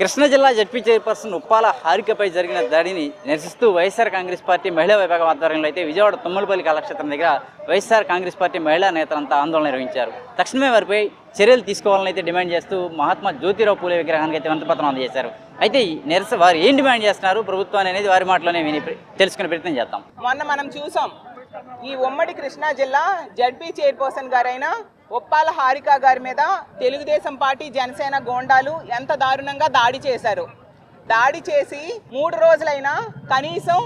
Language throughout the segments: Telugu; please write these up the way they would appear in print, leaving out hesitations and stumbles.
కృష్ణా జిల్లా జడ్పీ చైర్పర్సన్ ఉప్పాల హారికపై జరిగిన దాడిని నిరసిస్తూ వైఎస్ఆర్ కాంగ్రెస్ పార్టీ మహిళా విభాగం ఆధ్వర్యంలో అయితే విజయవాడ తుమ్మలపల్లి కళాక్షేత్రం దగ్గర వైఎస్ఆర్ కాంగ్రెస్ పార్టీ మహిళా నేతలంతా ఆందోళన నిర్వహించారు. తక్షణమే వారిపై చర్యలు తీసుకోవాలని అయితే డిమాండ్ చేస్తూ మహాత్మా జ్యోతిరావు పూలే విగ్రహానికి అయితే వినతిపత్రం అందజేశారు. అయితే వారు ఏం డిమాండ్ చేస్తున్నారు ప్రభుత్వాన్ని అనేది వారి మాటలోనే తెలుసుకునే ప్రయత్నం చేద్దాం. మొన్న మనం చూసాం, ఈ ఉమ్మడి కృష్ణా జిల్లా జడ్పీ చైర్పర్సన్ గారైన ఉప్పాల హారిక గారి మీద తెలుగుదేశం పార్టీ జనసేన గోండాలు ఎంత దారుణంగా దాడి చేశారు. దాడి చేసి 3 రోజులైనా కనీసం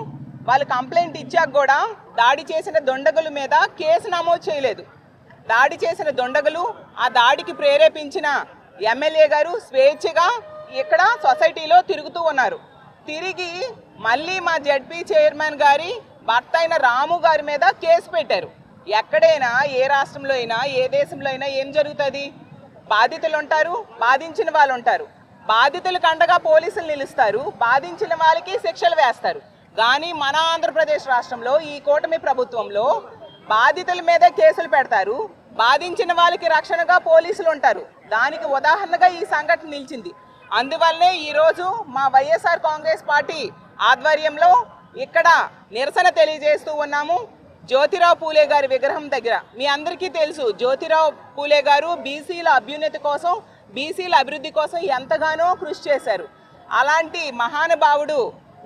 వాళ్ళు కంప్లైంట్ ఇచ్చాక కూడా దాడి చేసిన దొండగుల మీద కేసు నమోదు చేయలేదు. దాడి చేసిన దొండగులు, ఆ దాడికి ప్రేరేపించిన ఎమ్మెల్యే గారు స్వేచ్ఛగా ఇక్కడ సొసైటీలో తిరుగుతూ ఉన్నారు. తిరిగి మళ్ళీ మా జడ్పీ చైర్మన్ గారి భర్త అయిన రాము గారి మీద కేసు పెట్టారు. ఎక్కడైనా, ఏ రాష్ట్రంలో అయినా, ఏ దేశంలో అయినా ఏం జరుగుతుంది? బాధితులు ఉంటారు, బాధించిన వాళ్ళు ఉంటారు. బాధితులకు అండగా పోలీసులు నిలుస్తారు, బాధించిన వాళ్ళకి శిక్షలు వేస్తారు. కానీ మన ఆంధ్రప్రదేశ్ రాష్ట్రంలో ఈ కూటమి ప్రభుత్వంలో బాధితుల మీదే కేసులు పెడతారు, బాధించిన వాళ్ళకి రక్షణగా పోలీసులు ఉంటారు. దానికి ఉదాహరణగా ఈ సంఘటన నిలిచింది. అందువల్లనే ఈరోజు మా వైఎస్ఆర్ కాంగ్రెస్ పార్టీ ఆధ్వర్యంలో ఇక్కడ నిరసన తెలియజేస్తూ ఉన్నాము. జ్యోతిరావు పూలే గారి విగ్రహం దగ్గర మీ అందరికీ తెలుసు, జ్యోతిరావు పూలే గారు బీసీల అభ్యున్నతి కోసం, బీసీల అభివృద్ధి కోసం ఎంతగానో కృషి చేశారు. అలాంటి మహానుభావుడు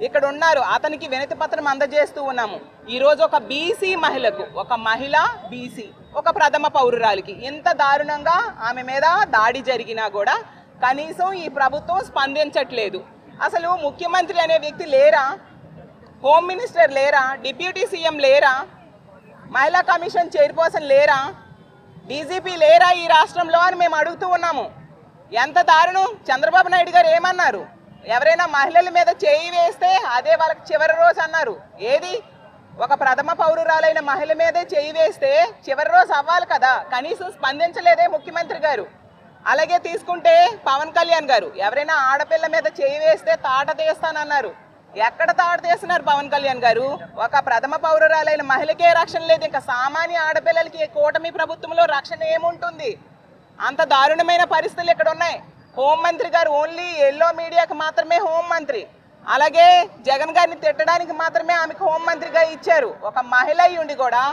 ఇక్కడ ఉన్నారు. అతనికి వినతి పత్రం అందజేస్తూ ఉన్నాము. ఈరోజు ఒక బీసీ మహిళకు, ఒక మహిళ బీసీ, ఒక ప్రథమ పౌరురాలికి ఇంత దారుణంగా ఆమె మీద దాడి జరిగినా కూడా కనీసం ఈ ప్రభుత్వం స్పందించట్లేదు. అసలు ముఖ్యమంత్రి అనే వ్యక్తి లేరా? హోమ్ మినిస్టర్ లేరా? డిప్యూటీ సీఎం లేరా? మహిళా కమిషన్ చైర్పర్సన్ లేరా? డీజీపీ లేరా ఈ రాష్ట్రంలో అని మేము అడుగుతూ ఉన్నాము. ఎంత దారుణం! చంద్రబాబు నాయుడు గారు ఏమన్నారు? ఎవరైనా మహిళల మీద చేయి వేస్తే అదే వాళ్ళకి చివరి రోజు అన్నారు. ఏది? ఒక ప్రథమ పౌరురాలైన మహిళ మీదే చేయి వేస్తే చివరి రోజు అవ్వాలి కదా, కనీసం స్పందించలేదే ముఖ్యమంత్రి గారు. అలాగే తీసుకుంటే పవన్ కళ్యాణ్ గారు ఎవరైనా ఆడపిల్ల మీద చేయి వేస్తే తాట తీస్తానన్నారు. ఎక్కడ తాట తీస్తున్నారు పవన్ కళ్యాణ్ గారు? ఒక ప్రథమ పౌరురాలైన మహిళకే రక్షణ లేదు, ఇంకా సామాన్య ఆడపిల్లలకి కూటమి ప్రభుత్వంలో రక్షణ ఏముంటుంది? అంత దారుణమైన పరిస్థితులు ఇక్కడ ఉన్నాయి. హోంమంత్రి గారు ఓన్లీ ఎల్లో మీడియాకి మాత్రమే హోంమంత్రి, అలాగే జగన్ గారిని తిట్టడానికి మాత్రమే ఆమెకు హోంమంత్రిగా ఇచ్చారు. ఒక మహిళ అయ్యుండి కూడా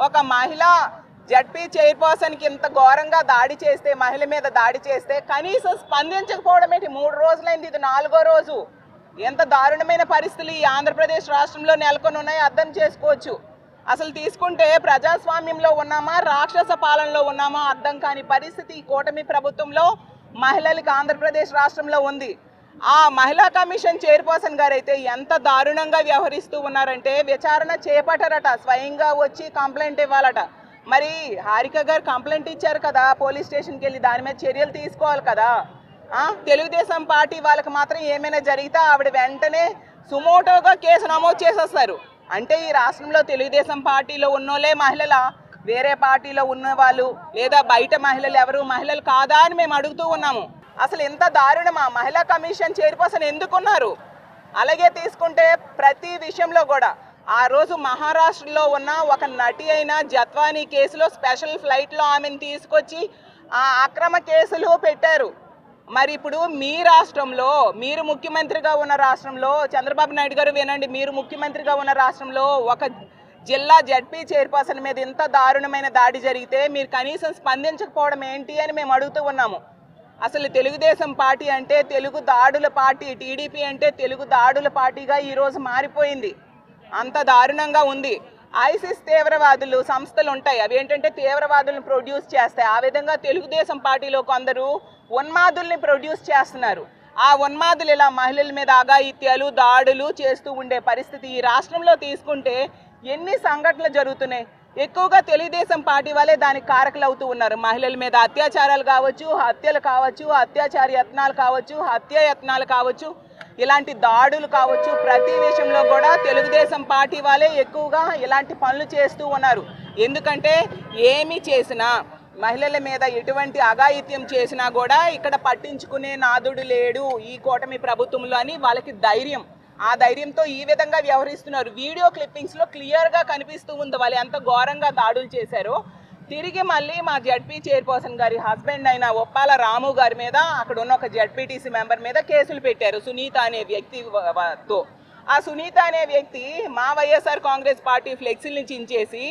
ఒక మహిళ జడ్పీ చైర్పర్సన్కి ఇంత ఘోరంగా దాడి చేస్తే, మహిళ మీద దాడి చేస్తే కనీసం స్పందించకపోవడం ఏంటి? 3 రోజులైంది, ఇది 4వ రోజు. ఎంత దారుణమైన పరిస్థితులు ఈ ఆంధ్రప్రదేశ్ రాష్ట్రంలో నెలకొని ఉన్నాయో అర్థం చేసుకోవచ్చు. అసలు తీసుకుంటే ప్రజాస్వామ్యంలో ఉన్నామా, రాక్షస పాలనలో ఉన్నామా అర్థం కాని పరిస్థితి ఈ కూటమి ప్రభుత్వంలో మహిళలకు ఆంధ్రప్రదేశ్ రాష్ట్రంలో ఉంది. ఆ మహిళా కమిషన్ చైర్పర్సన్ గారు అయితే ఎంత దారుణంగా వ్యవహరిస్తూ ఉన్నారంటే, విచారణ చేపట్టారట, స్వయంగా వచ్చి కంప్లైంట్ ఇవ్వాలట. మరి హారిక గారు కంప్లైంట్ ఇచ్చారు కదా పోలీస్ స్టేషన్కి వెళ్ళి, దాని మీద చర్యలు తీసుకోవాలి కదా. తెలుగుదేశం పార్టీ వాళ్ళకి మాత్రం ఏమైనా జరిగితే ఆవిడ వెంటనే సుమోటోగా కేసు నమోదు చేసేస్తారు. అంటే ఈ రాష్ట్రంలో తెలుగుదేశం పార్టీలో ఉన్నోళ్ళే మహిళల, వేరే పార్టీలో ఉన్న వాళ్ళు లేదా బయట మహిళలు ఎవరు మహిళలు కాదా అని మేము అడుగుతూ ఉన్నాము. అసలు ఎంత దారుణమా? మహిళా కమిషన్ చైర్పర్సన్ ఎందుకున్నారు? అలాగే తీసుకుంటే ప్రతి విషయంలో కూడా ఆ రోజు మహారాష్ట్రలో ఉన్న ఒక నటి అయిన జత్వానీ కేసులో స్పెషల్ ఫ్లైట్లో ఆమెను తీసుకొచ్చి ఆ అక్రమ కేసులు పెట్టారు. మరి ఇప్పుడు మీ రాష్ట్రంలో, మీరు ముఖ్యమంత్రిగా ఉన్న రాష్ట్రంలో, చంద్రబాబు నాయుడు గారు వినండి, మీరు ముఖ్యమంత్రిగా ఉన్న రాష్ట్రంలో ఒక జిల్లా జడ్పీ చైర్పర్సన్ మీద ఇంత దారుణమైన దాడి జరిగితే మీరు కనీసం స్పందించకపోవడం ఏంటి అని మేము అడుగుతూ ఉన్నాము. అసలు తెలుగుదేశం పార్టీ అంటే తెలుగు దాడుల పార్టీ, టీడీపీ అంటే తెలుగు దాడుల పార్టీగా ఈరోజు మారిపోయింది. అంత దారుణంగా ఉంది. ఐసిస్ తీవ్రవాదులు సంస్థలు ఉంటాయి, అవి ఏంటంటే తీవ్రవాదులను ప్రొడ్యూస్ చేస్తాయి. ఆ విధంగా తెలుగుదేశం పార్టీలో కొందరు ఉన్మాదుల్ని ప్రొడ్యూస్ చేస్తున్నారు. ఆ ఉన్మాదులు ఇలా మహిళల మీద అఘాయిత్యాలు, దాడులు చేస్తూ ఉండే పరిస్థితి ఈ రాష్ట్రంలో తీసుకుంటే ఎన్ని సంఘటనలు జరుగుతున్నాయి? ఎక్కువగా తెలుగుదేశం పార్టీ వాళ్ళే దానికి కారకులు అవుతూ ఉన్నారు. మహిళల మీద అత్యాచారాలు కావచ్చు, హత్యలు కావచ్చు, అత్యాచార యత్నాలు కావచ్చు, హత్య యత్నాలు కావచ్చు, ఇలాంటి దాడులు కావచ్చు, ప్రతి విషయంలో కూడా తెలుగుదేశం పార్టీ వాళ్ళే ఎక్కువగా ఇలాంటి పనులు చేస్తూ ఉన్నారు. ఎందుకంటే ఏమి చేసినా, మహిళల మీద ఎటువంటి అఘాయిత్యం చేసినా కూడా ఇక్కడ పట్టించుకునే నాదుడు లేడు ఈ కూటమి ప్రభుత్వంలో అని వాళ్ళకి ధైర్యం. ఆ ధైర్యంతో ఈ విధంగా వ్యవహరిస్తున్నారు. వీడియో క్లిప్పింగ్స్లో క్లియర్గా కనిపిస్తూ ఉంది వాళ్ళు ఎంత ఘోరంగా దాడులు చేశారో. తిరిగి మళ్ళీ మా జడ్పీ చైర్పర్సన్ గారి హస్బెండ్ అయిన ఒప్పాల రాము గారి మీద అక్కడ ఉన్న ఒక జడ్పీటీసీ మెంబర్ మీద కేసులు పెట్టారు సునీత అనే వ్యక్తితో. ఆ సునీత అనే వ్యక్తి మా వైఎస్ఆర్ కాంగ్రెస్ పార్టీ ఫ్లెక్సీని చించేసి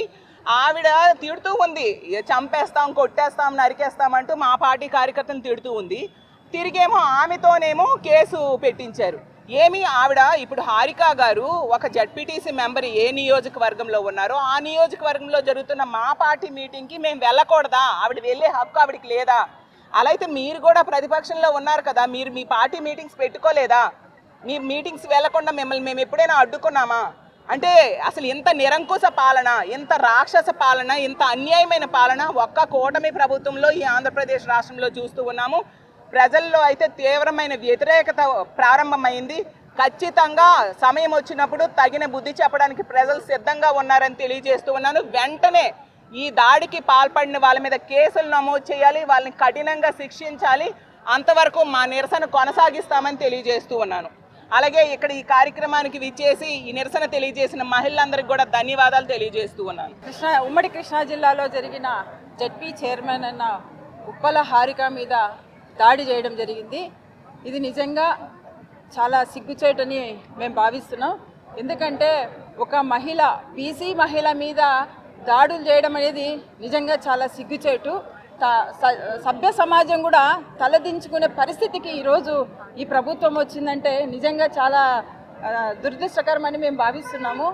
ఆవిడ తిడుతూ ఉంది, చంపేస్తాం, కొట్టేస్తాం, నరికేస్తాం అంటూ మా పార్టీ కార్యకర్తను తిడుతూ ఉంది. తిరిగేమో ఆమెతోనేమో కేసు పెట్టించారు. ఏమి ఆవిడ ఇప్పుడు హారిక గారు ఒక జడ్పీటీసీ మెంబర్ ఏ నియోజకవర్గంలో ఉన్నారో ఆ నియోజకవర్గంలో జరుగుతున్న మా పార్టీ మీటింగ్కి మేము వెళ్ళకూడదా? ఆవిడ వెళ్ళే హక్కు ఆవిడకి లేదా? అలా అయితే మీరు కూడా ప్రతిపక్షంలో ఉన్నారు కదా, మీరు మీ పార్టీ మీటింగ్స్ పెట్టుకోలేదా? మీ మీటింగ్స్ వెళ్లకుండా మిమ్మల్ని మేము ఎప్పుడైనా అడ్డుకున్నామా? అంటే అసలు ఇంత నిరంకుశ పాలన, ఇంత రాక్షస పాలన, ఇంత అన్యాయమైన పాలన ఒక్క కూటమి ప్రభుత్వంలో ఈ ఆంధ్రప్రదేశ్ రాష్ట్రంలో చూస్తూ ఉన్నాము. ప్రజల్లో అయితే తీవ్రమైన వ్యతిరేకత ప్రారంభమైంది. ఖచ్చితంగా సమయం వచ్చినప్పుడు తగిన బుద్ధి చెప్పడానికి ప్రజలు సిద్ధంగా ఉన్నారని తెలియజేస్తూ ఉన్నాను. వెంటనే ఈ దాడికి పాల్పడిన వాళ్ళ మీద కేసులు నమోదు చేయాలి, వాళ్ళని కఠినంగా శిక్షించాలి. అంతవరకు మా నిరసన కొనసాగిస్తామని తెలియజేస్తూ ఉన్నాను. అలాగే ఇక్కడ ఈ కార్యక్రమానికి విచ్చేసి ఈ నిరసన తెలియజేసిన మహిళలందరికీ కూడా ధన్యవాదాలు తెలియజేస్తూ ఉన్నాను. ఉమ్మడి కృష్ణా జిల్లాలో జరిగిన జడ్పీ చైర్మన్ అన్న ఉప్పల హారిక మీద దాడి చేయడం జరిగింది. ఇది నిజంగా చాలా సిగ్గుచేటని మేము భావిస్తున్నాం. ఎందుకంటే ఒక మహిళ, బీసీ మహిళ మీద దాడులు చేయడం అనేది నిజంగా చాలా సిగ్గుచేటు. సభ్య సమాజం కూడా తలదించుకునే పరిస్థితికి ఈరోజు ఈ ప్రభుత్వం వచ్చిందంటే నిజంగా చాలా దురదృష్టకరమని మేము భావిస్తున్నాము.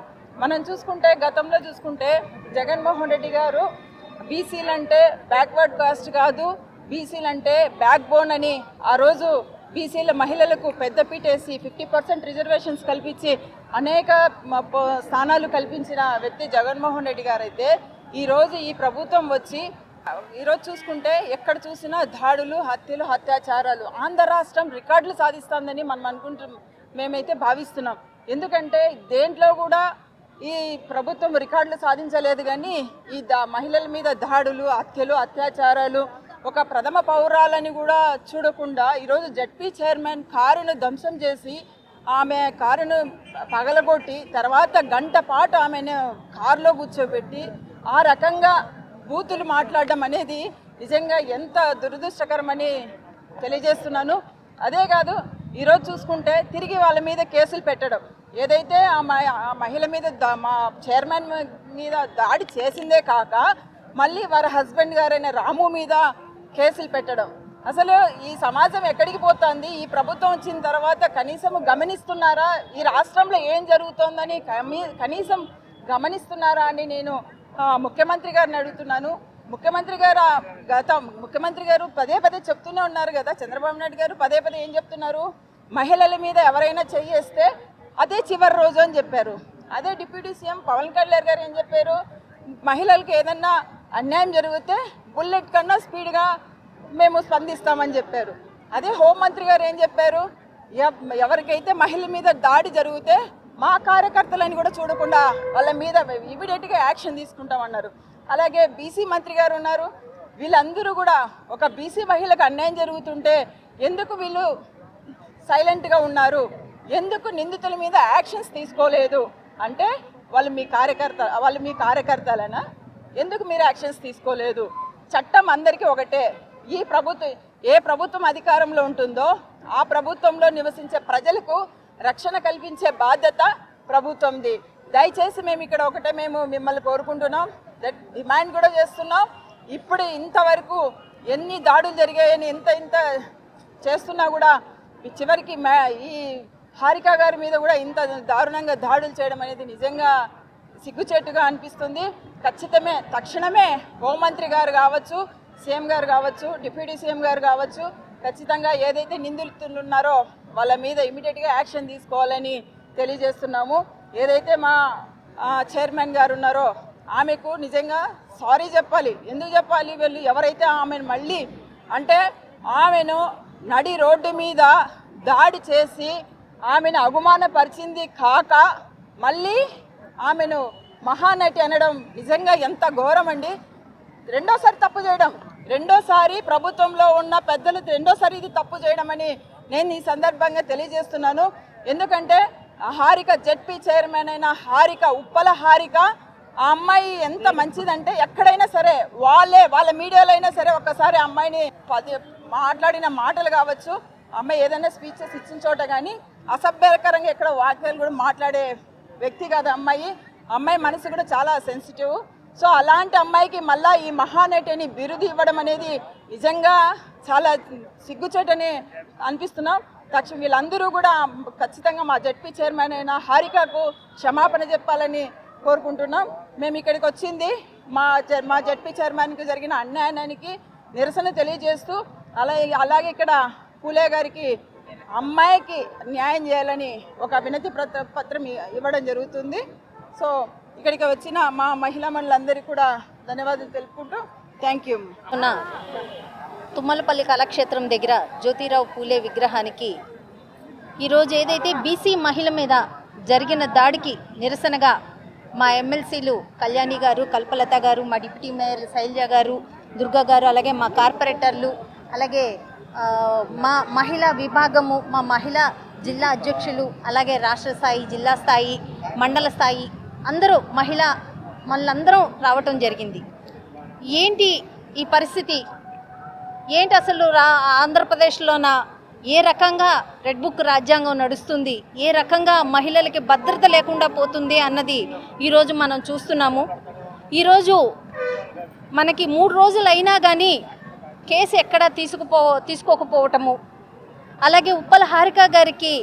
మనం చూసుకుంటే గతంలో చూసుకుంటే జగన్మోహన్ రెడ్డి గారు బీసీలంటే బ్యాక్వర్డ్ కాస్ట్ కాదు, బీసీలంటే బ్యాక్ బోన్ అని ఆ రోజు బీసీల మహిళలకు పెద్దపీటేసి 50% రిజర్వేషన్స్ కల్పించి అనేక స్థానాలు కల్పించిన వ్యక్తి జగన్మోహన్ రెడ్డి గారు అయితే ఈరోజు ఈ ప్రభుత్వం వచ్చి ఈరోజు చూసుకుంటే ఎక్కడ చూసినా దాడులు, హత్యలు, అత్యాచారాలు. ఆంధ్ర రాష్ట్రం రికార్డులు సాధిస్తుందని మనం మేమైతే భావిస్తున్నాం. ఎందుకంటే దేంట్లో కూడా ఈ ప్రభుత్వం రికార్డులు సాధించలేదు, కానీ ఈ మహిళల మీద దాడులు, హత్యలు, అత్యాచారాలు, ఒక ప్రథమ పౌరాలని కూడా చూడకుండా ఈరోజు జడ్పీ చైర్మన్ కారును ధ్వంసం చేసి ఆమె కారును పగలగొట్టి తర్వాత గంట పాటు ఆమెను కారులో కూర్చోబెట్టి ఆ రకంగా బూతులు మాట్లాడడం అనేది నిజంగా ఎంత దురదృష్టకరమని తెలియజేస్తున్నాను. అదే కాదు, ఈరోజు చూసుకుంటే తిరిగి వాళ్ళ మీద కేసులు పెట్టడం, ఏదైతే ఆ మహిళ మీద మా చైర్మన్ మీద దాడి చేసిందే కాక మళ్ళీ వారి హస్బెండ్ గారైన రాము మీద కేసులు పెట్టడం. అసలు ఈ సమాజం ఎక్కడికి పోతుంది? ఈ ప్రభుత్వం వచ్చిన తర్వాత కనీసం గమనిస్తున్నారా? ఈ రాష్ట్రంలో ఏం జరుగుతోందని కనీసం గమనిస్తున్నారా అని నేను ముఖ్యమంత్రి గారిని అడుగుతున్నాను. ముఖ్యమంత్రి గారు పదే పదే చెప్తూనే ఉన్నారు కదా, చంద్రబాబు నాయుడు గారు పదే పదే ఏం చెప్తున్నారు? మహిళల మీద ఎవరైనా చేయేస్తే అదే చివరి రోజు అని చెప్పారు. అదే డిప్యూటీ సీఎం పవన్ కళ్యాణ్ గారు ఏం చెప్పారు? మహిళలకు ఏదన్నా అన్యాయం జరిగితే బుల్లెట్ కన్నా స్పీడ్గా మేము స్పందిస్తామని చెప్పారు. అదే హోంమంత్రి గారు ఏం చెప్పారు? ఎవరికైతే మహిళల మీద దాడి జరిగితే మా కార్యకర్తలని కూడా చూడకుండా వాళ్ళ మీద ఇమీడియట్గా యాక్షన్ తీసుకుంటామన్నారు. అలాగే బీసీ మంత్రి గారు ఉన్నారు, వీళ్ళందరూ కూడా ఒక బీసీ మహిళకు అన్యాయం జరుగుతుంటే ఎందుకు వీళ్ళు సైలెంట్గా ఉన్నారు? ఎందుకు నిందితుల మీద యాక్షన్స్ తీసుకోలేదు? అంటే వాళ్ళు మీ కార్యకర్తలనా? ఎందుకు మీరు యాక్షన్స్ తీసుకోలేదు? చట్టం అందరికీ ఒకటే. ఏ ప్రభుత్వం అధికారంలో ఉంటుందో ఆ ప్రభుత్వంలో నివసించే ప్రజలకు రక్షణ కల్పించే బాధ్యత ప్రభుత్వంది. దయచేసి మేము ఇక్కడ మేము మిమ్మల్ని కోరుకుంటున్నాం, డిమాండ్ కూడా చేస్తున్నాం. ఇప్పుడు ఇంతవరకు ఎన్ని దాడులు జరిగాయని ఇంత చేస్తున్నా కూడా చివరికి ఈ హారిక గారి మీద కూడా ఇంత దారుణంగా దాడులు చేయడం అనేది నిజంగా సిగ్గుచేటుగా అనిపిస్తుంది. తక్షణమే హోంమంత్రి గారు కావచ్చు, సీఎం గారు కావచ్చు, డిప్యూటీ సీఎం గారు కావచ్చు, ఖచ్చితంగా ఏదైతే నిందితులు ఉన్నారో వాళ్ళ మీద ఇమీడియట్గా యాక్షన్ తీసుకోవాలని తెలియజేస్తున్నాము. ఏదైతే మా చైర్మన్ గారు ఉన్నారో ఆమెకు నిజంగా సారీ చెప్పాలి. ఎందుకు చెప్పాలి? వీళ్ళు ఎవరైతే ఆమెను మళ్ళీ అంటే ఆమెను నడి రోడ్డు మీద దాడి చేసి ఆమెను అవమానపరిచింది కాక మళ్ళీ ఆమెను మహానటి అనడం నిజంగా ఎంత ఘోరం అండి. రెండోసారి తప్పు చేయడం, రెండోసారి ప్రభుత్వంలో ఉన్న పెద్దలు రెండోసారి ఇది తప్పు చేయడం అని నేను ఈ సందర్భంగా తెలియజేస్తున్నాను. ఎందుకంటే హారిక జడ్పీ చైర్మన్ అయిన హారిక, ఉప్పల హారిక ఆ అమ్మాయి ఎంత మంచిదంటే ఎక్కడైనా సరే వాళ్ళ మీడియాలో అయినా సరే ఒక్కసారి ఆ అమ్మాయిని మాట్లాడిన మాటలు కావచ్చు, అమ్మాయి ఏదైనా స్పీచెస్ ఇచ్చిన చోట కానీ అసభ్యకరంగా ఎక్కడ వాక్యాలు కూడా మాట్లాడే వ్యక్తి కాదు అమ్మాయి. అమ్మాయి మనసు కూడా చాలా సెన్సిటివ్. సో అలాంటి అమ్మాయికి మళ్ళీ ఈ మహానటిని బిరుదు ఇవ్వడం అనేది నిజంగా చాలా సిగ్గుచేటని అనిపిస్తున్నాం. వీళ్ళందరూ కూడా ఖచ్చితంగా మా జడ్పీ చైర్మన్ అయిన హారికకు క్షమాపణ చెప్పాలని కోరుకుంటున్నాం. మేము ఇక్కడికి వచ్చింది మా జడ్పీ చైర్మన్కి జరిగిన అన్యాయానికి నిరసన తెలియజేస్తూ అలాగే ఇక్కడ పూలే గారికి అమ్మాయికి న్యాయం చేయాలని ఒక వినతి పత్రం ఇవ్వడం జరుగుతుంది. సో ఇక్కడికి వచ్చిన మా మహిళా మండలందరికీ కూడా ధన్యవాదాలు తెలుపుకుంటూ థ్యాంక్ యూ. తుమ్మలపల్లి కళాక్షేత్రం దగ్గర జ్యోతిరావు పూలే విగ్రహానికి ఈరోజు ఏదైతే బీసీ మహిళ మీద జరిగిన దాడికి నిరసనగా మా ఎమ్మెల్సీలు కళ్యాణి గారు, కల్పలత గారు, మా డిప్యూటీ మేయర్ శైలజ గారు, దుర్గా గారు, అలాగే మా కార్పొరేటర్లు, అలాగే మా మహిళా విభాగము, మా మహిళా జిల్లా అధ్యక్షులు, అలాగే రాష్ట్ర స్థాయి, జిల్లా స్థాయి, మండల స్థాయి అందరూ మళ్ళందరం రావటం జరిగింది. ఏంటి ఈ పరిస్థితి, ఏంటి అసలు ఆంధ్రప్రదేశ్లోన ఏ రకంగా రెడ్ బుక్ రాజ్యాంగం నడుస్తుంది, ఏ రకంగా మహిళలకి భద్రత లేకుండా పోతుంది అన్నది ఈరోజు మనం చూస్తున్నాము. ఈరోజు మనకి 3 రోజులు అయినా కానీ కేసు ఎక్కడా తీసుకోకపోవటము, అలాగే ఉప్పల హారిక గారికి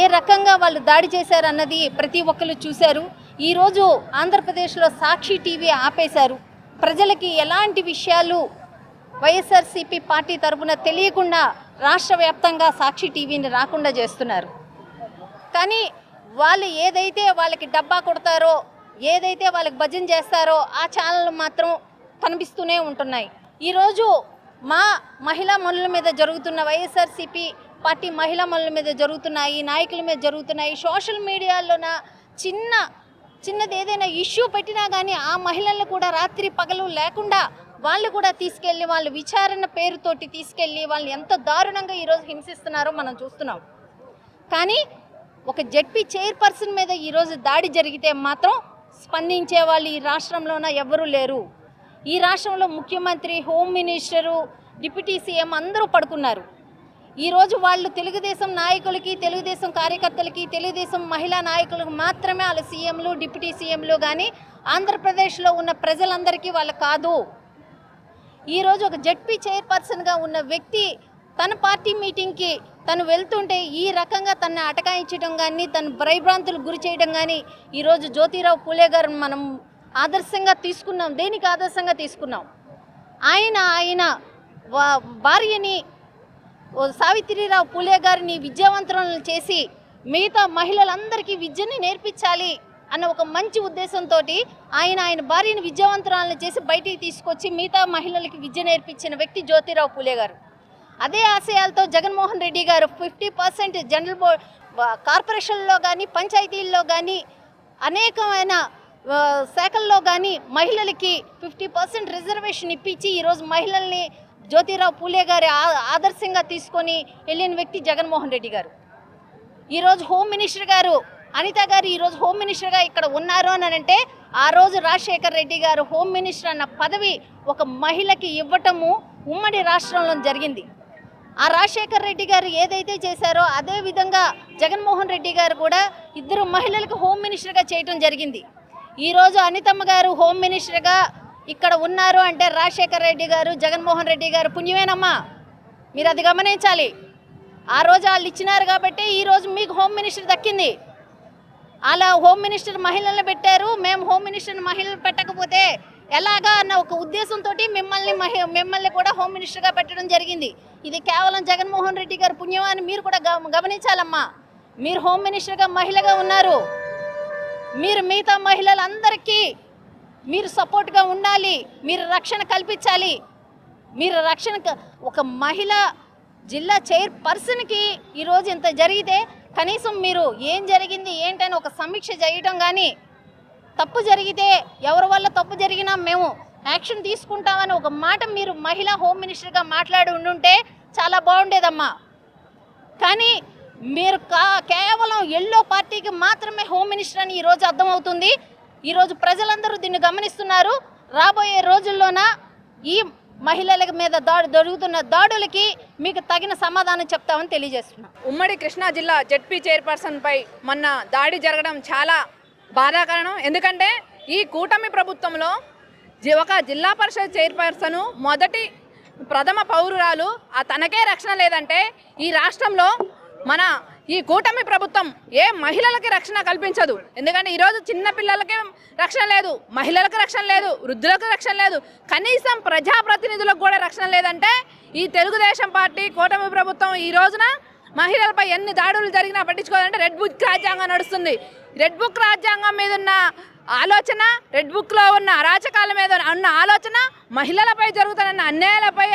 ఏ రకంగా వాళ్ళు దాడి చేశారన్నది ప్రతి ఒక్కరు చూశారు. ఈరోజు ఆంధ్రప్రదేశ్లో సాక్షి టీవీ ఆపేశారు. ప్రజలకి ఎలాంటి విషయాలు వైఎస్ఆర్సీపీ పార్టీ తరఫున తెలియకుండా రాష్ట్ర వ్యాప్తంగా సాక్షి టీవీని రాకుండా చేస్తున్నారు. కానీ వాళ్ళు ఏదైతే వాళ్ళకి డబ్బా కొడతారో, ఏదైతే వాళ్ళకి భజన చేస్తారో ఆ ఛానళ్ళు మాత్రం కనిపిస్తూనే ఉంటున్నాయి. ఈరోజు మా మహిళా మనుల మీద జరుగుతున్న వైఎస్ఆర్సీపీ పార్టీ మహిళా మనుల మీద జరుగుతున్నాయి, నాయకుల మీద జరుగుతున్నాయి. సోషల్ మీడియాలోన చిన్నది ఏదైనా ఇష్యూ పెట్టినా కానీ ఆ మహిళలను కూడా రాత్రి పగలు లేకుండా వాళ్ళు కూడా తీసుకెళ్ళి వాళ్ళ విచారణ పేరుతోటి తీసుకెళ్ళి వాళ్ళని ఎంత దారుణంగా ఈరోజు హింసిస్తున్నారో మనం చూస్తున్నాం. కానీ ఒక జడ్పీ చైర్పర్సన్ మీద ఈరోజు దాడి జరిగితే మాత్రం స్పందించే వాళ్ళు ఈ రాష్ట్రంలోన ఎవరూ లేరు. ఈ రాష్ట్రంలో ముఖ్యమంత్రి, హోమ్ మినిస్టరు, డిప్యూటీ సీఎం అందరూ పడుకున్నారు. ఈరోజు వాళ్ళు తెలుగుదేశం నాయకులకి, తెలుగుదేశం కార్యకర్తలకి, తెలుగుదేశం మహిళా నాయకులకు మాత్రమే వాళ్ళ సీఎంలు, డిప్యూటీ సీఎంలు, కానీ ఆంధ్రప్రదేశ్లో ఉన్న ప్రజలందరికీ వాళ్ళు కాదు. ఈరోజు ఒక జడ్పీ చైర్పర్సన్గా ఉన్న వ్యక్తి తన పార్టీ మీటింగ్కి తను వెళ్తుంటే ఈ రకంగా తనని అటకాయించడం కానీ, తను భయభ్రాంతులు గురి చేయడం కానీ ఈరోజు జ్యోతిరావు పూలే గారు మనం ఆదర్శంగా తీసుకున్నాం. దేనికి ఆదర్శంగా తీసుకున్నాం? ఆయన భార్యని సావిత్రిరావు పూలే గారిని విద్యావంతులను చేసి మిగతా మహిళలందరికీ విద్యని నేర్పించాలి అన్న ఒక మంచి ఉద్దేశంతో ఆయన భార్యని విద్యావంతురాలను చేసి బయటికి తీసుకొచ్చి మిగతా మహిళలకి విద్య నేర్పించిన వ్యక్తి జ్యోతిరావు పూలే గారు. అదే ఆశయాలతో జగన్మోహన్ రెడ్డి గారు 50% జనరల్ బోర్డ్ కార్పొరేషన్లో కానీ, పంచాయతీల్లో కానీ, అనేకమైన శాఖల్లో కానీ మహిళలకి 50% రిజర్వేషన్ ఇప్పించి ఈరోజు మహిళల్ని జ్యోతిరావు పూలే గారి ఆదర్శంగా తీసుకొని వెళ్ళిన వ్యక్తి జగన్మోహన్ రెడ్డి గారు. ఈరోజు హోమ్ మినిస్టర్ గారు అనిత గారు ఈరోజు హోమ్ మినిస్టర్గా ఇక్కడ ఉన్నారు అని అంటే ఆ రోజు రాజశేఖర్ రెడ్డి గారు హోమ్ మినిస్టర్ అన్న పదవి ఒక మహిళకి ఇవ్వటము ఉమ్మడి రాష్ట్రంలో జరిగింది. ఆ రాజశేఖర్ రెడ్డి గారు ఏదైతే చేశారో అదే విధంగా జగన్మోహన్ రెడ్డి గారు కూడా 2 మహిళలకు హోమ్ మినిస్టర్గా చేయటం జరిగింది. ఈరోజు అనితమ్మ గారు హోమ్ మినిస్టర్గా ఇక్కడ ఉన్నారు అంటే రాజశేఖర్ రెడ్డి గారు, జగన్మోహన్ రెడ్డి గారు పుణ్యమేనమ్మా. మీరు అది గమనించాలి. ఆ రోజు వాళ్ళు ఇచ్చినారు కాబట్టి ఈరోజు మీకు హోమ్ మినిస్టర్ దక్కింది. అలా హోమ్ మినిస్టర్ మహిళలను పెట్టారు, మేము హోమ్ మినిస్టర్ మహిళలు పెట్టకపోతే ఎలాగా అన్న ఒక ఉద్దేశంతో మిమ్మల్ని కూడా హోమ్ మినిస్టర్గా పెట్టడం జరిగింది. ఇది కేవలం జగన్మోహన్ రెడ్డి గారు పుణ్యమని మీరు కూడా గమనించాలమ్మా. మీరు హోమ్ మినిస్టర్గా మహిళగా ఉన్నారు. మీరు మిగతా మహిళలందరికీ మీరు సపోర్ట్గా ఉండాలి, మీరు రక్షణ కల్పించాలి. మీరు రక్షణ ఒక మహిళ జిల్లా చైర్పర్సన్కి ఈరోజు ఇంత జరిగితే కనీసం మీరు ఏం జరిగింది ఏంటని ఒక సమీక్ష చేయటం కానీ, తప్పు జరిగితే ఎవరి వల్ల తప్పు జరిగినా మేము యాక్షన్ తీసుకుంటామని ఒక మాట మీరు మహిళా హోమ్ మినిస్టర్గా మాట్లాడి ఉండుంటే చాలా బాగుండేదమ్మా. కానీ మీరు కేవలం ఎల్లో పార్టీకి మాత్రమే హోమ్ మినిస్టర్ అని ఈరోజు అర్థమవుతుంది. ఈరోజు ప్రజలందరూ దీన్ని గమనిస్తున్నారు. రాబోయే రోజుల్లోన ఈ మహిళల మీద జరుగుతున్న దాడులకి మీకు తగిన సమాధానం చెప్తామని తెలియజేస్తున్నాం. ఉమ్మడి కృష్ణా జిల్లా జెడ్పీ చైర్పర్సన్పై మొన్న దాడి జరగడం చాలా బాధాకరం. ఎందుకంటే ఈ కూటమి ప్రభుత్వంలో ఒక జిల్లా పరిషత్ చైర్పర్సన్ మొదటి ప్రథమ పౌరురాలు తనకే రక్షణ లేదంటే ఈ రాష్ట్రంలో మన ఈ కూటమి ప్రభుత్వం ఏ మహిళలకి రక్షణ కల్పించదు. ఎందుకంటే ఈరోజు చిన్న పిల్లలకి రక్షణ లేదు, మహిళలకు రక్షణ లేదు, వృద్ధులకు రక్షణ లేదు, కనీసం ప్రజాప్రతినిధులకు కూడా రక్షణ లేదంటే ఈ తెలుగుదేశం పార్టీ కూటమి ప్రభుత్వం ఈ రోజున మహిళలపై ఎన్ని దాడులు జరిగినా పట్టించుకోవాలంటే రెడ్ బుక్ రాజ్యాంగం నడుస్తుంది. రెడ్ బుక్ రాజ్యాంగం మీద ఉన్న ఆలోచన, రెడ్ బుక్లో ఉన్న అరాచకాల మీద ఉన్న ఆలోచన, మహిళలపై జరుగుతున్న అన్యాయాలపై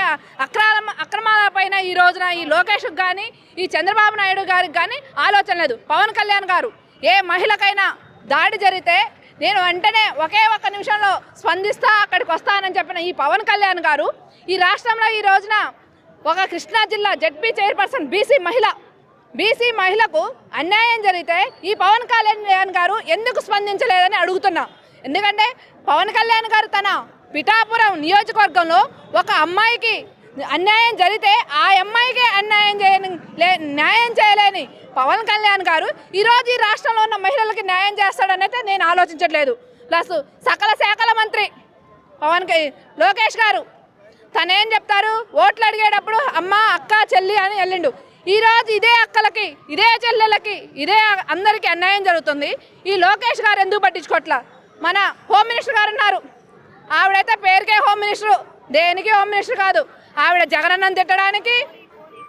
అక్రమాలపైన ఈ రోజున ఈ లోకేష్కి కానీ ఈ చంద్రబాబు నాయుడు గారికి కానీ ఆలోచన లేదు. పవన్ కళ్యాణ్ గారు ఏ మహిళకైనా దాడి జరిగితే నేను వెంటనే ఒకే ఒక్క నిమిషంలో స్పందిస్తా అక్కడికి వస్తానని చెప్పిన ఈ పవన్ కళ్యాణ్ గారు ఈ రాష్ట్రంలో ఈ రోజున ఒక కృష్ణా జిల్లా జెడ్పీ చైర్పర్సన్ బీసీ మహిళకు అన్యాయం జరిగితే ఈ పవన్ కళ్యాణ్ గారు ఎందుకు స్పందించలేదని అడుగుతున్నా. ఎందుకంటే పవన్ కళ్యాణ్ గారు తన పిఠాపురం నియోజకవర్గంలో ఒక అమ్మాయికి అన్యాయం జరిగితే ఆ అమ్మాయికే న్యాయం చేయలేని పవన్ కళ్యాణ్ గారు ఈరోజు ఈ రాష్ట్రంలో ఉన్న మహిళలకి న్యాయం చేస్తాడనైతే నేను ఆలోచించట్లేదు. ప్లస్ సకల శాఖల మంత్రి లోకేష్ గారు తనేం చెప్తారు, ఓట్లు అడిగేటప్పుడు అమ్మ, అక్క, చెల్లి అని వెళ్ళిండు. ఈరోజు ఇదే అక్కలకి, ఇదే చెల్లెలకి, ఇదే అందరికీ అన్యాయం జరుగుతుంది. ఈ లోకేష్ గారు ఎందుకు పట్టించుకోవట్లా? మన హోమ్ మినిస్టర్ గారు ఉన్నారు, ఆవిడైతే పేరుకే హోమ్ మినిస్టరు, దేనికి హోమ్ మినిస్టర్ కాదు. ఆవిడ జగనన్నను తిట్టడానికి,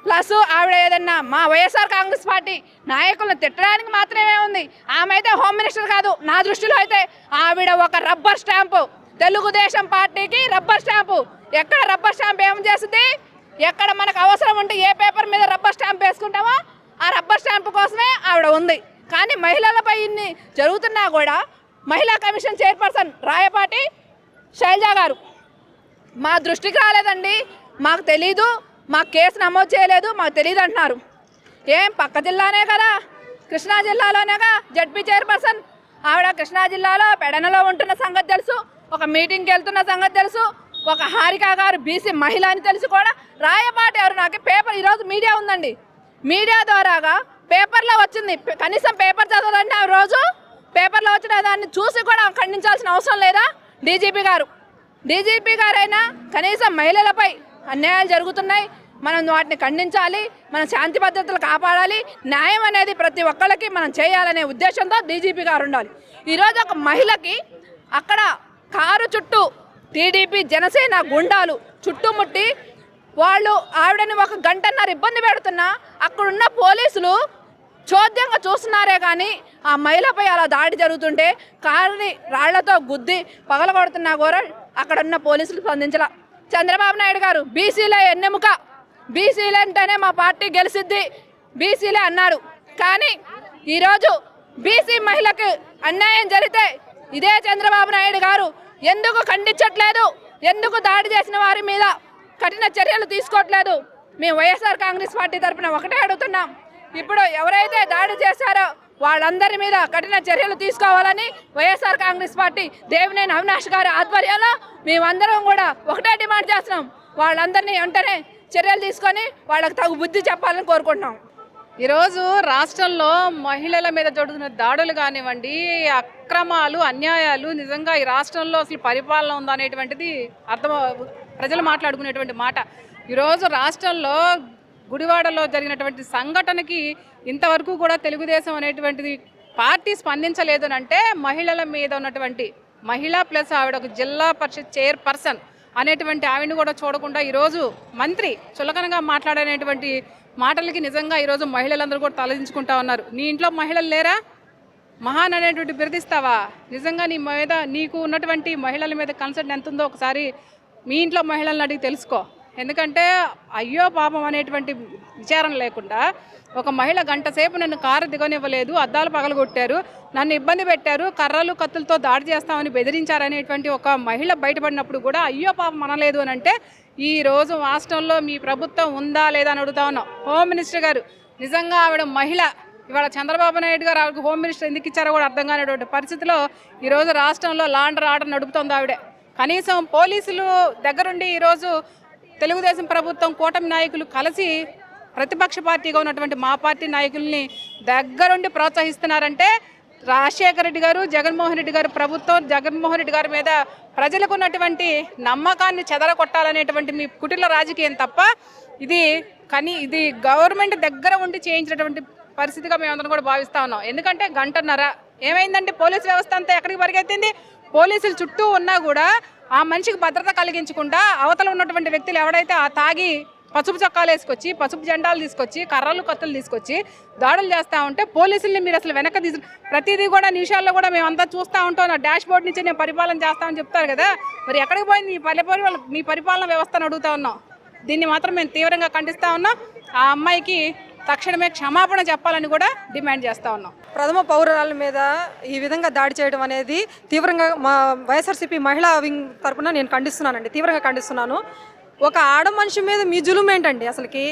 ప్లస్ ఆవిడ ఏదన్నా మా వైఎస్ఆర్ కాంగ్రెస్ పార్టీ నాయకులను తిట్టడానికి మాత్రమే ఉంది. ఆమె అయితే హోమ్ మినిస్టర్ కాదు. నా దృష్టిలో అయితే ఆవిడ ఒక రబ్బర్ స్టాంపు, తెలుగుదేశం పార్టీకి రబ్బర్ స్టాంపు. ఎక్కడ రబ్బర్ స్టాంప్ ఏం చేస్తుంది, ఎక్కడ మనకు అవసరం ఉంటే ఏ పేపర్ మీద రబ్బర్ స్టాంప్ వేసుకుంటామో ఆ రబ్బర్ స్టాంప్ కోసమే ఆవిడ ఉంది. కానీ మహిళలపై ఇన్ని జరుగుతున్నా కూడా మహిళా కమిషన్ చైర్పర్సన్ రాయపాటి శైలజ గారు మా దృష్టికి రాలేదండి, మాకు తెలీదు, మాకు కేసు నమోదు చేయలేదు, మాకు తెలియదు అంటున్నారు. ఏం పక్క జిల్లానే కదా, కృష్ణా జిల్లాలోనేగా జెడ్పీ చైర్పర్సన్. ఆవిడ కృష్ణా జిల్లాలో పెడనలో ఉంటున్న సంగతి తెలుసు, ఒక మీటింగ్కి వెళ్తున్న సంగతి తెలుసు, ఒక హారిక గారు బీసీ మహిళ అని తెలిసి కూడా రాయపాటి ఎవరు నాకు పేపర్, ఈరోజు మీడియా ఉందండి, మీడియా ద్వారాగా పేపర్లో వచ్చింది, కనీసం పేపర్ చదవాలంటే ఆ రోజు పేపర్లో వచ్చిన దాన్ని చూసి కూడా ఖండించాల్సిన అవసరం లేదా? డీజీపీ గారైనా కనీసం మహిళలపై అన్యాయాలు జరుగుతున్నాయి, మనం వాటిని ఖండించాలి, మన శాంతి భద్రతలు కాపాడాలి, న్యాయం అనేది ప్రతి ఒక్కరికి మనం చేయాలనే ఉద్దేశంతో డీజీపీ గారు ఉండాలి. ఈరోజు ఒక మహిళకి అక్కడ కారు చుట్టూ టీడీపీ జనసేన గుండాలు చుట్టుముట్టి వాళ్ళు ఆవిడని 1 గంటన్నర ఇబ్బంది పెడుతున్నా అక్కడున్న పోలీసులు చోద్యంగా చూస్తున్నారే కానీ ఆ మహిళపై అలా దాడి జరుగుతుంటే కారుని రాళ్లతో గుద్ది పగలగొడుతున్నా కూడా అక్కడున్న పోలీసులు స్పందించాల. చంద్రబాబు నాయుడు గారు బీసీలే ఎన్నెముక, బీసీలే అంటేనే మా పార్టీ గెలిసిద్ది, బీసీలే అన్నారు. కానీ ఈరోజు బీసీ మహిళకు అన్యాయం జరిగితే ఇదే చంద్రబాబు నాయుడు గారు ఎందుకు ఖండించట్లేదు, ఎందుకు దాడి చేసిన వారి మీద కఠిన చర్యలు తీసుకోవట్లేదు? మేము వైఎస్ఆర్ కాంగ్రెస్ పార్టీ తరఫున ఒకటే అడుగుతున్నాం, ఇప్పుడు ఎవరైతే దాడి చేశారో వాళ్ళందరి మీద కఠిన చర్యలు తీసుకోవాలని వైఎస్ఆర్ కాంగ్రెస్ పార్టీ దేవినేని అవినాష్ గారి ఆధ్వర్యంలో మేమందరం కూడా ఒకటే డిమాండ్ చేస్తున్నాం. వాళ్ళందరినీ వెంటనే చర్యలు తీసుకొని వాళ్ళకి తగు బుద్ధి చెప్పాలని కోరుకుంటున్నాం. ఈరోజు రాష్ట్రంలో మహిళల మీద జరుగుతున్న దాడులు కానివ్వండి, అక్రమాలు, అన్యాయాలు, నిజంగా ఈ రాష్ట్రంలో అసలు పరిపాలన ఉందనేటువంటిది ప్రజలు మాట్లాడుకునేటువంటి మాట. ఈరోజు రాష్ట్రంలో గుడివాడలో జరిగినటువంటి సంఘటనకి ఇంతవరకు కూడా తెలుగుదేశం అనేటువంటిది పార్టీ స్పందించలేదు అంటే మహిళల మీద ఉన్నటువంటి మహిళ ప్లస్ ఆవిడ ఒక జిల్లా పరిషత్ చైర్పర్సన్ అనేటువంటి ఆవిడని కూడా చూడకుండా ఈరోజు మంత్రి చులకనగా మాట్లాడనేటువంటి మాటలకి నిజంగా ఈరోజు మహిళలందరూ కూడా తలదించుకుంటా ఉన్నారు. నీ ఇంట్లో మహిళలు లేరా, మహాన్ అనేటువంటి బిరుదిస్తావా? నిజంగా నీ మీద నీకు ఉన్నటువంటి మహిళల మీద కన్సర్న్ ఎంత ఉందో ఒకసారి మీ ఇంట్లో మహిళలను అడిగి తెలుసుకో. ఎందుకంటే అయ్యో పాపం అనేటువంటి విచారం లేకుండా ఒక మహిళ గంట సేపు నన్ను కారు దిగనివ్వలేదు, అద్దాలు పగలగొట్టారు, నన్ను ఇబ్బంది పెట్టారు, కర్రలు కత్తులతో దాడి చేస్తామని బెదిరించారనేటువంటి ఒక మహిళ బయటపడినప్పుడు కూడా అయ్యో పాపం అనలేదు అని అంటే ఈరోజు రాష్ట్రంలో మీ ప్రభుత్వం ఉందా లేదా అని అడుగుతా ఉన్నాం. హోమ్ మినిస్టర్ గారు నిజంగా ఆవిడ మహిళ, ఇవాళ చంద్రబాబు నాయుడు గారు ఆవిడకి హోమ్ మినిస్టర్ ఎందుకు ఇచ్చారో కూడా అర్థం కానిటువంటి పరిస్థితిలో ఈరోజు రాష్ట్రంలో లా అండ్ ఆర్డర్ నడుపుతోంది ఆవిడే. కనీసం పోలీసులు దగ్గరుండి ఈరోజు తెలుగుదేశం ప్రభుత్వం కూటమి నాయకులు కలిసి ప్రతిపక్ష పార్టీగా ఉన్నటువంటి మా పార్టీ నాయకుల్ని దగ్గరుండి ప్రోత్సహిస్తున్నారంటే రాజశేఖర రెడ్డి గారు, జగన్మోహన్ రెడ్డి గారు ప్రభుత్వం, జగన్మోహన్ రెడ్డి గారి మీద ప్రజలకు ఉన్నటువంటి నమ్మకాన్ని చెదరగొట్టాలనేటువంటి మీ కుటిల రాజకీయం తప్ప ఇది గవర్నమెంట్ దగ్గర ఉండి చేయించినటువంటి పరిస్థితిగా మేమందరం కూడా భావిస్తా ఉన్నాం. ఎందుకంటే గంటన్నర ఏమైందంటే పోలీసు వ్యవస్థ అంతా ఎక్కడికి పరిగెత్తింది. పోలీసులు చుట్టూ ఉన్నా కూడా ఆ మనిషికి భద్రత కలిగించకుండా అవతల ఉన్నటువంటి వ్యక్తులు ఎవడైతే ఆ తాగి పసుపు చొక్కాలు వేసుకొచ్చి, పసుపు జెండాలు తీసుకొచ్చి, కర్రలు కత్తులు తీసుకొచ్చి దాడులు చేస్తూ ఉంటే పోలీసుల్ని మీరు అసలు వెనక ప్రతిదీ కూడా నిమిషాల్లో కూడా మేమంతా చూస్తూ ఉంటాం. నా డాష్ బోర్డ్ నుంచి నేను పరిపాలన చేస్తామని చెప్తారు కదా, మరి ఎక్కడికి పోయింది మీ పరిపాలన వ్యవస్థను అడుగుతా ఉన్నాం. దీన్ని మాత్రం మేము తీవ్రంగా ఖండిస్తూ ఉన్నాం. ఆ అమ్మాయికి తక్షణమే క్షమాపణ చెప్పాలని కూడా డిమాండ్ చేస్తూ ఉన్నాం. ప్రథమ పౌరురాల మీద ఈ విధంగా దాడి చేయడం అనేది తీవ్రంగా మా వైఎస్ఆర్సీపీ మహిళా వింగ్ తరపున నేను ఖండిస్తున్నానండి, తీవ్రంగా ఖండిస్తున్నాను. ఒక ఆడ మనిషి మీద మీ జులుం ఏంటండి అసలుకి?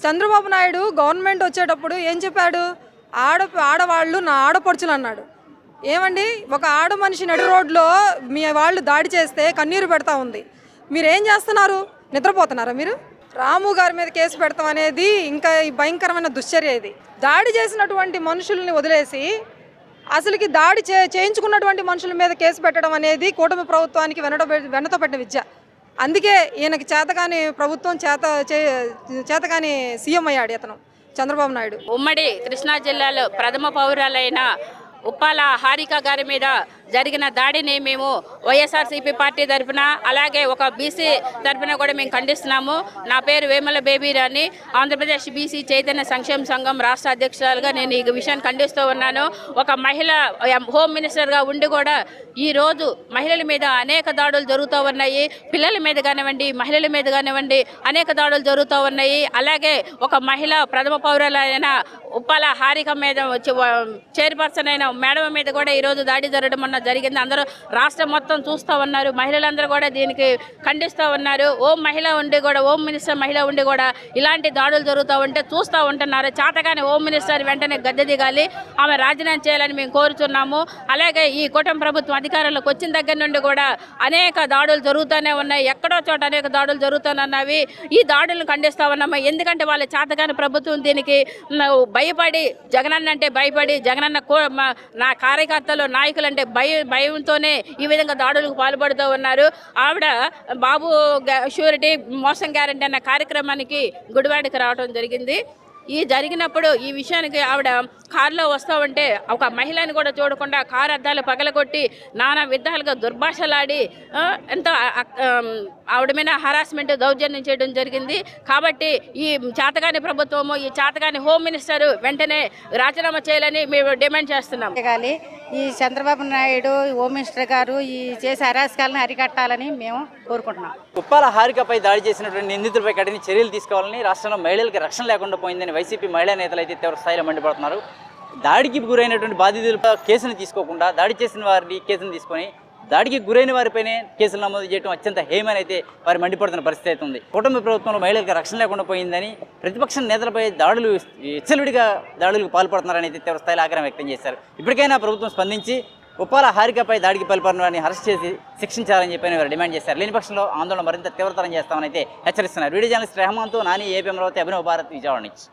చంద్రబాబు నాయుడు గవర్నమెంట్ వచ్చేటప్పుడు ఏం చెప్పాడు? ఆడవాళ్ళు నా ఆడపడుచులు అన్నాడు. ఏమండి, ఒక ఆడ మనిషి నడి రోడ్లో మీ వాళ్ళు దాడి చేస్తే కన్నీరు పెడతా ఉంది. మీరేం చేస్తున్నారు? నిద్రపోతున్నారా మీరు? రాము గారి మీద కేసు పెడతాం అనేది ఇంకా భయంకరమైన దుశ్చర్య. ఇది దాడి చేసినటువంటి మనుషుల్ని వదిలేసి అసలుకి దాడి చేయించుకున్నటువంటి మనుషుల మీద కేసు పెట్టడం అనేది కూటమి ప్రభుత్వానికి వెన్నతో పెట్టిన విద్య. అందుకే ఈయనకి చేతకాని ప్రభుత్వం చేతకాని సీఎం అయ్యాడు ఇతను చంద్రబాబు నాయుడు. ఉమ్మడి కృష్ణా జిల్లాలో ప్రథమ పౌరులైన ఉప్పాల హారిక గారి మీద జరిగిన దాడిని మేము వైఎస్ఆర్సీపీ పార్టీ తరఫున అలాగే ఒక బీసీ తరఫున కూడా మేము ఖండిస్తున్నాము. నా పేరు వేమల బేబీరాని, ఆంధ్రప్రదేశ్ బీసీ చైతన్య సంక్షేమ సంఘం రాష్ట్ర అధ్యక్షురాలుగా నేను ఈ విషయాన్ని ఖండిస్తూ ఉన్నాను. ఒక మహిళ హోమ్ మినిస్టర్గా ఉండి కూడా ఈరోజు మహిళల మీద అనేక దాడులు జరుగుతూ ఉన్నాయి. పిల్లల మీద కానివ్వండి, మహిళల మీద కానివ్వండి అనేక దాడులు జరుగుతూ ఉన్నాయి. అలాగే ఒక మహిళ ప్రథమ పౌరులైన ఉప్పాల హారిక మీద చైర్పర్సన్ అయిన మేడం మీద కూడా ఈరోజు దాడి జరగడం అన్న జరిగింది. అందరూ రాష్ట్రం మొత్తం చూస్తూ ఉన్నారు. మహిళలందరూ కూడా దీనికి ఖండిస్తూ ఉన్నారు. హోమ్ మినిస్టర్ మహిళ ఉండి కూడా ఇలాంటి దాడులు జరుగుతూ ఉంటే చూస్తూ ఉంటున్నారు. చేతగాని హోమ్ మినిస్టర్ వెంటనే గద్దె దిగాలి, ఆమె రాజీనామా చేయాలని మేము కోరుతున్నాము. అలాగే ఈ కూటమి ప్రభుత్వం అధికారంలోకి వచ్చిన దగ్గర నుండి కూడా అనేక దాడులు జరుగుతూనే ఉన్నాయి. ఎక్కడో చోట అనేక దాడులు జరుగుతున్నవి. ఈ దాడులను ఖండిస్తూ ఉన్నాము. ఎందుకంటే వాళ్ళ చేతగాని ప్రభుత్వం దీనికి భయపడి, జగనన్న అంటే భయపడి, జగనన్న నా కార్యకర్తలు నాయకులు అంటే భయంతోనే ఈ విధంగా దాడులకు పాల్పడుతూ ఉన్నారు. ఆవిడ బాబు షూరిటీ మోసం గ్యారెంటీ అన్న కార్యక్రమానికి గుడివాడకి రావడం జరిగింది. జరిగినప్పుడు ఈ విషయానికి ఆవిడ కారులో వస్తూ ఉంటే ఒక మహిళని కూడా చూడకుండా కారు అద్దాలు పగలగొట్టి నానా విధాలుగా దుర్భాషలాడి ఎంతో ఆవిడ మీద హరాస్మెంట్, దౌర్జన్యం చేయడం జరిగింది. కాబట్టి ఈ చేతగాని ప్రభుత్వము, ఈ చేతగాని హోమ్ మినిస్టర్ వెంటనే రాజీనామా చేయాలని మేము డిమాండ్ చేస్తున్నాం. ఈ చంద్రబాబు నాయుడు హోమ్ మినిస్టర్ గారు ఈ చేసే అరాచకాలను అరికట్టాలని మేము కోరుకుంటున్నాం. ఉప్పాల హారికపై దాడి చేసినటువంటి నిందితులపై కఠిన చర్యలు తీసుకోవాలని, రాష్ట్రంలో మహిళలకు రక్షణ లేకుండా పోయిందని వైసీపీ మహిళా నేతలు అయితే తీవ్ర స్థాయిలో మండిపడుతున్నారు. దాడికి గురైనటువంటి బాధితులపై కేసును తీసుకోకుండా దాడి చేసిన వారిని కేసును తీసుకొని దాడికి గురైన వారిపైనే కేసులు నమోదు చేయడం అత్యంత హేయమని అయితే వారు మండిపడుతున్న పరిస్థితి అయితే ఉంది. కుటుంబ ప్రభుత్వంలో మహిళలకు రక్షణ లేకుండా పోయిందని, ప్రతిపక్ష నేతలపై దాడులు విచ్చలవిడిగా దాడులకు పాల్పడుతున్నారని అయితే తీవ్ర స్థాయిలో ఆగ్రహం వ్యక్తం చేశారు. ఇప్పటికైనా ప్రభుత్వం స్పందించి ఉప్పాల హారికపై దాడికి పాల్పడిన వారిని అరెస్ట్ చేసి శిక్షించాలని చెప్పి వారు డిమాండ్ చేశారు. లేని పక్షంలో ఆందోళన మరింత తీవ్రతరం చేస్తామని అయితే హెచ్చరిస్తున్నారు. వీడియో జర్నలిస్ట్ రెహమాన్తో నాని, ఏపీ అమరావతి, అభినవ్ భారత్, విజయవాడ నుంచి.